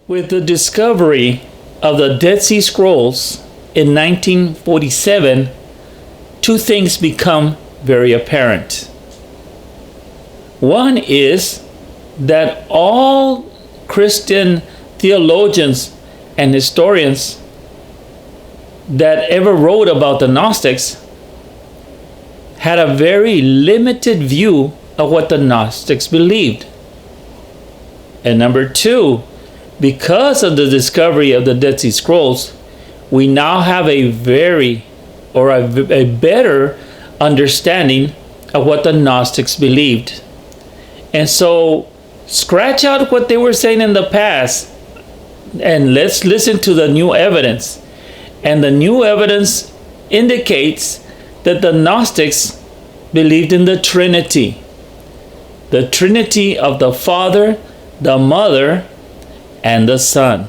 With the discovery of the Dead Sea Scrolls in 1947, two things become very apparent. One is that all Christian theologians and historians that ever wrote about the Gnostics had a very limited view of what the Gnostics believed. And number two, because of the discovery of the Dead Sea Scrolls, we now have a better understanding of what the Gnostics believed. And so, scratch out what they were saying in the past, and let's listen to the new evidence. And the new evidence indicates that the Gnostics believed in the Trinity. The Trinity of the Father, the Mother, and the Son.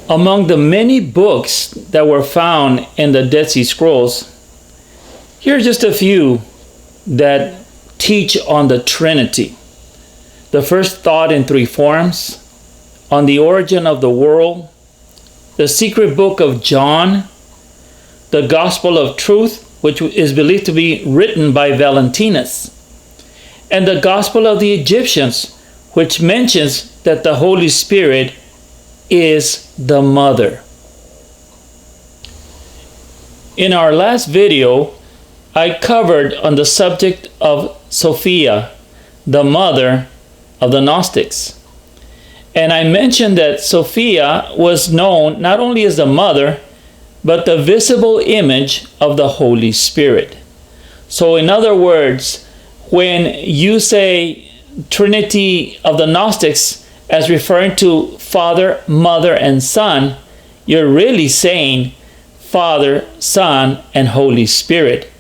Among the many books that were found in the Dead Sea Scrolls, here are just a few that teach on the Trinity. The First Thought in Three Forms, On the Origin of the World, The Secret Book of John, The Gospel of Truth, which is believed to be written by Valentinus, and the Gospel of the Egyptians, which mentions that the Holy Spirit is the Mother. In our last video, I covered on the subject of Sophia, the mother of the Gnostics. And I mentioned that Sophia was known not only as the mother, but the visible image of the Holy Spirit. So in other words, when you say Trinity of the Gnostics as referring to Father, Mother, and Son, you're really saying Father, Son, and Holy Spirit,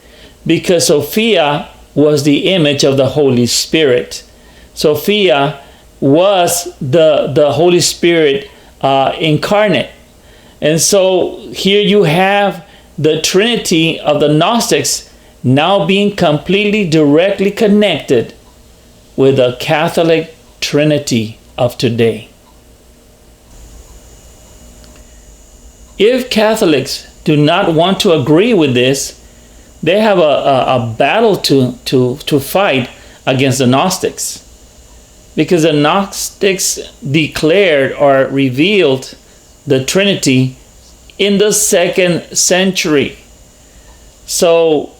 because Sophia was the image of the Holy Spirit. Sophia was the Holy Spirit incarnate. And so here you have the Trinity of the Gnostics now being completely directly connected with the Catholic Trinity of today. If Catholics do not want to agree with this, they have a battle to fight against the Gnostics. Because the Gnostics declared or revealed the Trinity in the 2nd century. So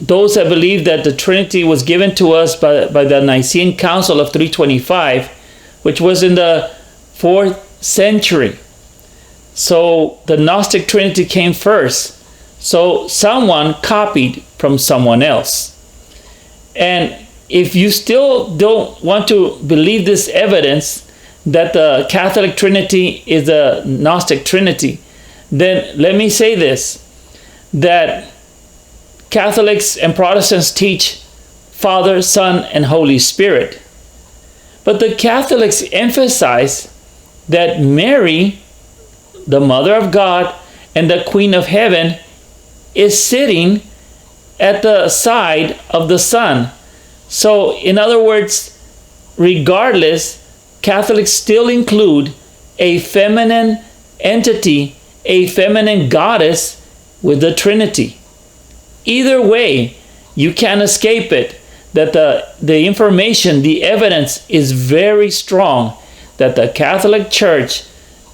those that believe that the Trinity was given to us by the Nicene Council of 325, which was in the 4th century. So the Gnostic Trinity came first. So someone copied from someone else. And if you still don't want to believe this evidence that the Catholic Trinity is the Gnostic Trinity, then let me say this, that Catholics and Protestants teach Father, Son, and Holy Spirit. But the Catholics emphasize that Mary, the Mother of God and the Queen of Heaven, is sitting at the side of the Son. So, in other words, regardless, Catholics still include a feminine entity, a feminine goddess with the Trinity. Either way, you can't escape it, that the information, the evidence is very strong that the Catholic Church,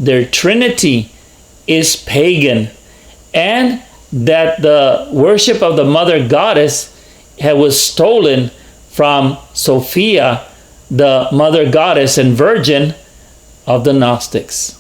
their Trinity is pagan, and that the worship of the Mother Goddess was stolen from Sophia, the Mother Goddess and Virgin of the Gnostics.